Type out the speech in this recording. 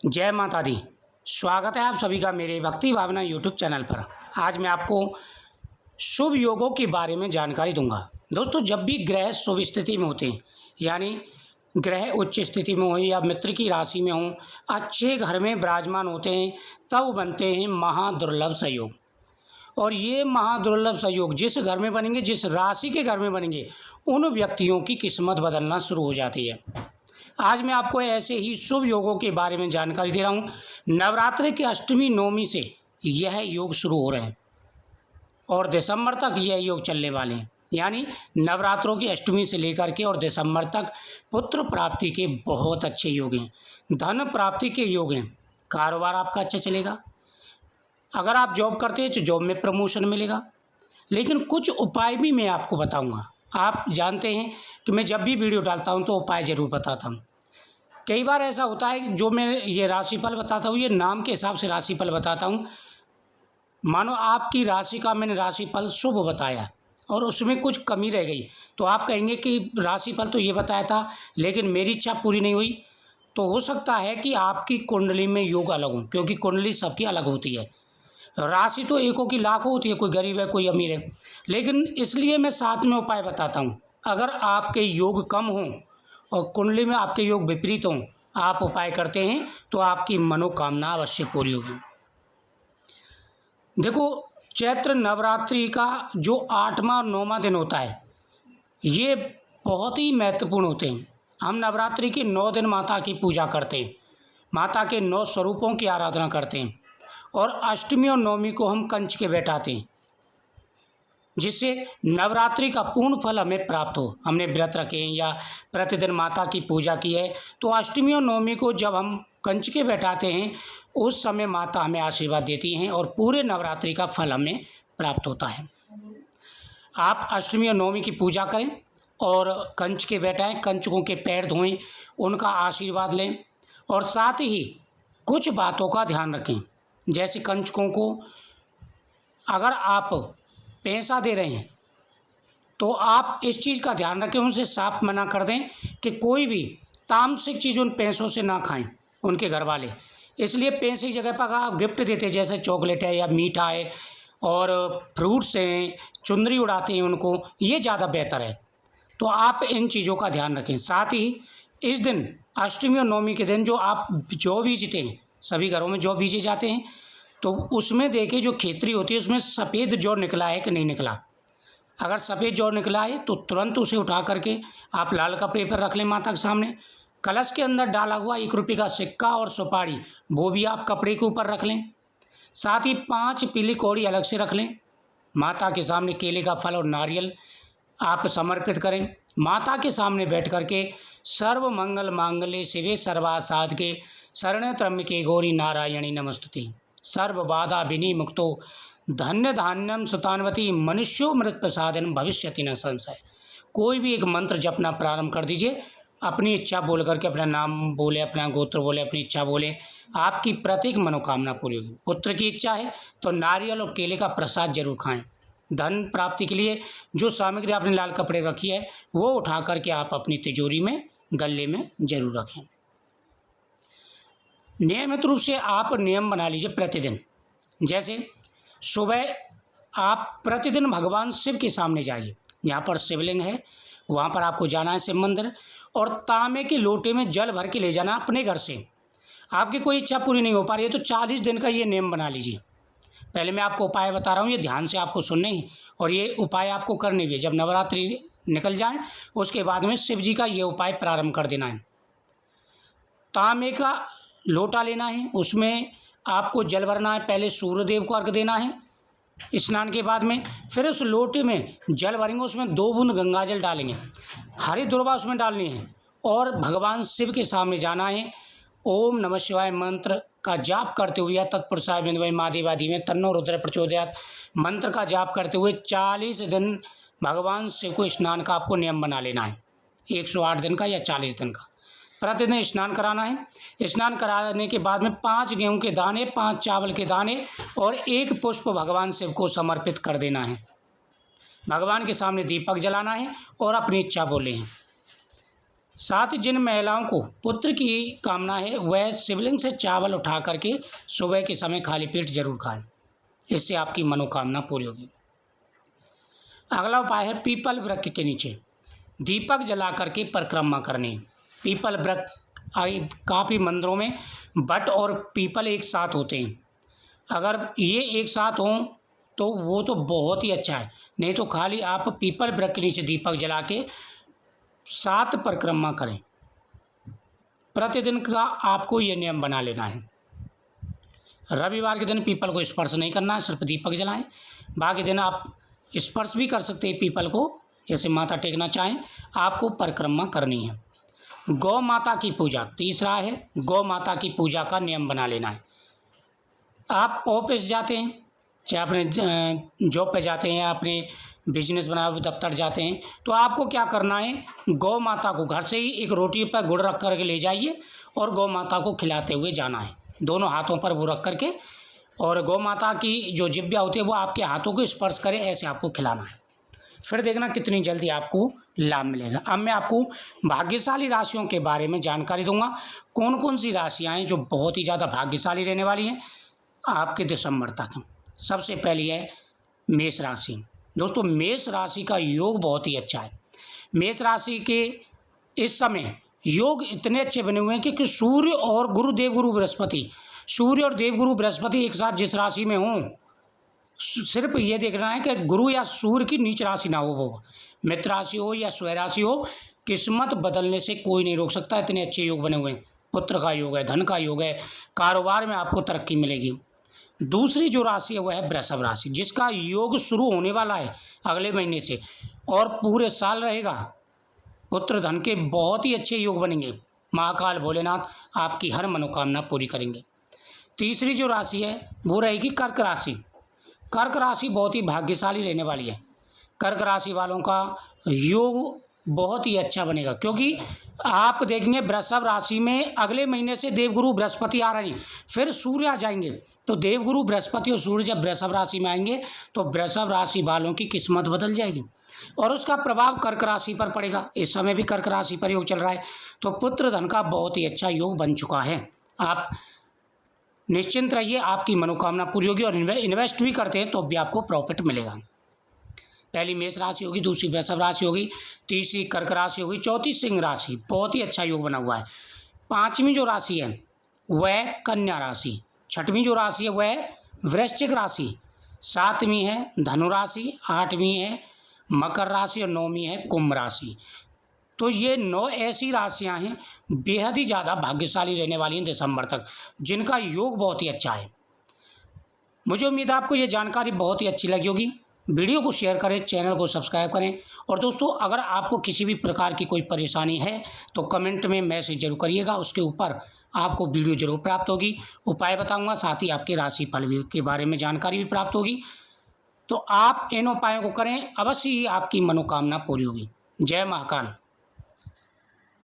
जय माता दी। स्वागत है आप सभी का मेरे भक्ति भावना यूट्यूब चैनल पर। आज मैं आपको शुभ योगों के बारे में जानकारी दूंगा। दोस्तों, जब भी ग्रह शुभ स्थिति में होते हैं, यानी ग्रह उच्च स्थिति में हो या मित्र की राशि में हो, अच्छे घर में विराजमान होते हैं, तब बनते हैं महादुर्लभ संयोग। और ये महादुर्लभ संयोग जिस घर में बनेंगे, जिस राशि के घर में बनेंगे, उन व्यक्तियों की किस्मत बदलना शुरू हो जाती है। आज मैं आपको ऐसे ही शुभ योगों के बारे में जानकारी दे रहा हूँ। नवरात्रि की अष्टमी नवमी से यह योग शुरू हो रहे हैं और दिसंबर तक यह योग चलने वाले हैं। यानी नवरात्रों की अष्टमी से लेकर के और दिसंबर तक पुत्र प्राप्ति के बहुत अच्छे योग हैं, धन प्राप्ति के योग हैं, कारोबार आपका अच्छा चलेगा। अगर आप जॉब करते हैं तो जॉब में प्रमोशन मिलेगा। लेकिन कुछ उपाय भी मैं आपको बताऊंगा। आप जानते हैं कि मैं जब भी वीडियो डालता हूं तो उपाय ज़रूर बताता हूं। कई बार ऐसा होता है कि जो मैं ये राशिफल बताता हूँ, ये नाम के हिसाब से राशिफल बताता हूँ। मानो आपकी राशि का मैंने राशिफल शुभ बताया और उसमें कुछ कमी रह गई, तो आप कहेंगे कि राशिफल तो ये बताया था लेकिन मेरी इच्छा पूरी नहीं हुई। तो हो सकता है कि आपकी कुंडली में योग अलग हो, क्योंकि कुंडली सबकी अलग होती है। राशि तो एकों की लाखों होती है, कोई गरीब है कोई अमीर है। लेकिन इसलिए मैं साथ में उपाय बताता हूँ। अगर आपके योग कम हों और कुंडली में आपके योग विपरीत हों, आप उपाय करते हैं तो आपकी मनोकामना अवश्य पूरी होगी। देखो, चैत्र नवरात्रि का जो 8वां और 9वां दिन होता है, ये बहुत ही महत्वपूर्ण होते हैं। हम नवरात्रि के 9 दिन माता की पूजा करते हैं, माता के 9 स्वरूपों की आराधना करते हैं और अष्टमी और नवमी को हम कंच के बैठाते हैं, जिससे नवरात्रि का पूर्ण फल हमें प्राप्त हो। हमने व्रत रखे हैं या प्रतिदिन माता की पूजा की है, तो अष्टमी और नवमी को जब हम कंच के बैठाते हैं, उस समय माता हमें आशीर्वाद देती हैं और पूरे नवरात्रि का फल हमें प्राप्त होता है। आप अष्टमी और नवमी की पूजा करें और कंच के बैठाएं, कंचकों के पैर धोएं, उनका आशीर्वाद लें और साथ ही कुछ बातों का ध्यान रखें। जैसे कंचकों को अगर आप पैसा दे रहे हैं तो आप इस चीज़ का ध्यान रखें, उनसे साफ मना कर दें कि कोई भी तामसिक चीज़ उन पैसों से ना खाएं उनके घर वाले। इसलिए पैसे की जगह पर आप गिफ्ट देते हैं, जैसे चॉकलेट है या मीठा है और फ्रूट्स हैं, चुंदरी उड़ाते हैं उनको, ये ज़्यादा बेहतर है। तो आप इन चीज़ों का ध्यान रखें। साथ ही इस दिन अष्टमी और नवमी के दिन जो आप जौ बीजते हैं, सभी घरों में जौ बीजे जाते हैं, तो उसमें देखिए जो खेतरी होती है उसमें सफ़ेद जौ निकला है कि नहीं निकला। अगर सफ़ेद जौ निकला है तो तुरंत उसे उठा करके आप लाल कपड़े पर रख लें माता के सामने। कलश के अंदर डाला हुआ 1 रुपये का सिक्का और सुपारी, वो भी आप कपड़े के ऊपर रख लें। साथ ही 5 पीली कौड़ी अलग से रख लें। माता के सामने केले का फल और नारियल आप समर्पित करें। माता के सामने बैठ करके सर्व मंगल मांगल्ये शिवे सर्वार्थ साधके शरण्ये त्र्यंबके गौरी नारायणी नमस्तुते सर्व बाधा विनिमुक्तो धन्य धान्यम सुतान्वती मनुष्यो मृत प्रसादन भविष्यति न संशय। कोई भी एक मंत्र जपना प्रारंभ कर दीजिए, अपनी इच्छा बोल करके, अपना नाम बोले, अपना गोत्र बोले, अपनी इच्छा बोले, आपकी प्रत्येक मनोकामना पूरी होगी। पुत्र की इच्छा है तो नारियल और केले का प्रसाद जरूर खाएं। धन प्राप्ति के लिए जो सामग्री आपने लाल कपड़े रखी है वो उठा करके आप अपनी तिजोरी में, गले में जरूर रखें। नियमित रूप से आप नियम बना लीजिए प्रतिदिन। जैसे सुबह आप प्रतिदिन भगवान शिव के सामने जाइए, जहाँ पर शिवलिंग है वहाँ पर आपको जाना है, शिव मंदिर, और तांबे के लोटे में जल भर के ले जाना अपने घर से। आपकी कोई इच्छा पूरी नहीं हो पा रही है तो 40 दिन का ये नियम बना लीजिए। पहले मैं आपको उपाय बता रहा हूँ, ये ध्यान से आपको सुनने ही और ये उपाय आपको करने भी। जब नवरात्रि निकल जाए उसके बाद में शिव जी का ये उपाय प्रारंभ कर देना है। तांबे का लोटा लेना है, उसमें आपको जल भरना है। पहले सूर्यदेव को अर्घ देना है स्नान के बाद में। फिर उस लोटे में जल भरेंगे, उसमें 2 बूंद गंगा जल डालेंगे, हरी दुर्वा उसमें डालनी है और भगवान शिव के सामने जाना है। ओम नमः शिवाय मंत्र का जाप करते हुए या तत्पुरुषाय विद्महे महादेवाय में तन्नो रुद्र प्रचोदयात् मंत्र का जाप करते हुए 40 दिन भगवान शिव को स्नान का आपको नियम बना लेना है। 108 दिन का या 40 दिन का प्रतिदिन स्नान कराना है। स्नान कराने के बाद में 5 गेहूं के दाने, 5 चावल के दाने और 1 पुष्प भगवान शिव को समर्पित कर देना है। भगवान के सामने दीपक जलाना है और अपनी इच्छा बोले हैं। साथ ही जिन महिलाओं को पुत्र की कामना है वह शिवलिंग से चावल उठा करके सुबह के समय खाली पेट जरूर खाएं, इससे आपकी मनोकामना पूरी होगी। अगला उपाय है पीपल वृक्ष के नीचे दीपक जला करके परिक्रमा करनी। पीपल वृक्ष काफ़ी मंदिरों में बट और पीपल एक साथ होते हैं, अगर ये एक साथ हों तो वो तो बहुत ही अच्छा है, नहीं तो खाली आप पीपल वृक्ष के नीचे दीपक जला के 7 परिक्रमा करें। प्रतिदिन का आपको ये नियम बना लेना है। रविवार के दिन पीपल को स्पर्श नहीं करना है, सिर्फ दीपक जलाएं। बाकी दिन आप स्पर्श भी कर सकते हैं पीपल को, जैसे माथा टेकना चाहें, आपको परिक्रमा करनी है। गौ माता की पूजा, तीसरा है गौ माता की पूजा का नियम बना लेना है। आप ऑफिस जाते हैं, चाहे अपने जॉब पे जाते हैं या अपने बिजनेस बनाए हुए दफ्तर जाते हैं, तो आपको क्या करना है, गौ माता को घर से ही एक रोटी पर गुड़ रख करके ले जाइए और गौ माता को खिलाते हुए जाना है, दोनों हाथों पर वो रख करके, और गौ माता की जो जिब्या होती है वो आपके हाथों को स्पर्श करे, ऐसे आपको खिलाना है। फिर देखना कितनी जल्दी आपको लाभ मिलेगा। अब मैं आपको भाग्यशाली राशियों के बारे में जानकारी दूंगा, कौन कौन सी राशियाँ हैं जो बहुत ही ज़्यादा भाग्यशाली रहने वाली हैं आपके दिसंबर तक। सबसे पहली है मेष राशि। दोस्तों मेष राशि का योग बहुत ही अच्छा है। मेष राशि के इस समय योग इतने अच्छे बने हुए हैं कि सूर्य और गुरु देवगुरु बृहस्पति, सूर्य और देवगुरु बृहस्पति एक साथ जिस राशि में हों, सिर्फ ये देखना है कि गुरु या सूर्य की नीच राशि ना हो, वो मित्र राशि हो या स्वय राशि हो, किस्मत बदलने से कोई नहीं रोक सकता। इतने अच्छे योग बने हुए हैं। पुत्र का योग है, धन का योग है, कारोबार में आपको तरक्की मिलेगी। दूसरी जो राशि है वह है वृषभ राशि, जिसका योग शुरू होने वाला है अगले महीने से और पूरे साल रहेगा। पुत्र धन के बहुत ही अच्छे योग बनेंगे। महाकाल भोलेनाथ आपकी हर मनोकामना पूरी करेंगे। तीसरी जो राशि है वो रहेगी कर्क राशि। कर्क राशि बहुत ही भाग्यशाली रहने वाली है। कर्क राशि वालों का योग बहुत ही अच्छा बनेगा, क्योंकि आप देखेंगे वृषभ राशि में अगले महीने से देवगुरु बृहस्पति आ रहे हैं, फिर सूर्य आ जाएंगे। तो देवगुरु बृहस्पति और सूर्य जब वृषभ राशि में आएंगे तो वृषभ राशि वालों की किस्मत बदल जाएगी और उसका प्रभाव कर्क राशि पर पड़ेगा। इस समय भी कर्क राशि पर योग चल रहा है, तो पुत्र धन का बहुत ही अच्छा योग बन चुका है। आप निश्चिंत रहिए, आपकी मनोकामना पूरी होगी और इन्वेस्ट भी करते हैं तो भी आपको प्रॉफिट मिलेगा। पहली मेष राशि होगी, दूसरी वृषभ राशि होगी, तीसरी कर्क राशि होगी, चौथी सिंह राशि। बहुत ही अच्छा योग बना हुआ है। पांचवी जो राशि है वह कन्या राशि, छठवीं जो राशि है वह वृश्चिक राशि, सातवीं है धनु राशि, आठवीं है मकर राशि और नौवीं है कुंभ राशि। तो ये 9 ऐसी राशियां हैं बेहद ही ज़्यादा भाग्यशाली रहने वाली हैं दिसंबर तक, जिनका योग बहुत ही अच्छा है। मुझे उम्मीद है आपको ये जानकारी बहुत ही अच्छी लगी होगी। वीडियो को शेयर करें, चैनल को सब्सक्राइब करें और दोस्तों अगर आपको किसी भी प्रकार की कोई परेशानी है तो कमेंट में मैसेज जरूर करिएगा, उसके ऊपर आपको वीडियो जरूर प्राप्त होगी। उपाय बताऊंगा, साथ ही आपके राशिफल के बारे में जानकारी भी प्राप्त होगी। तो आप इन उपायों को करें, अवश्य ही आपकी मनोकामना पूरी होगी। जय महाकाल।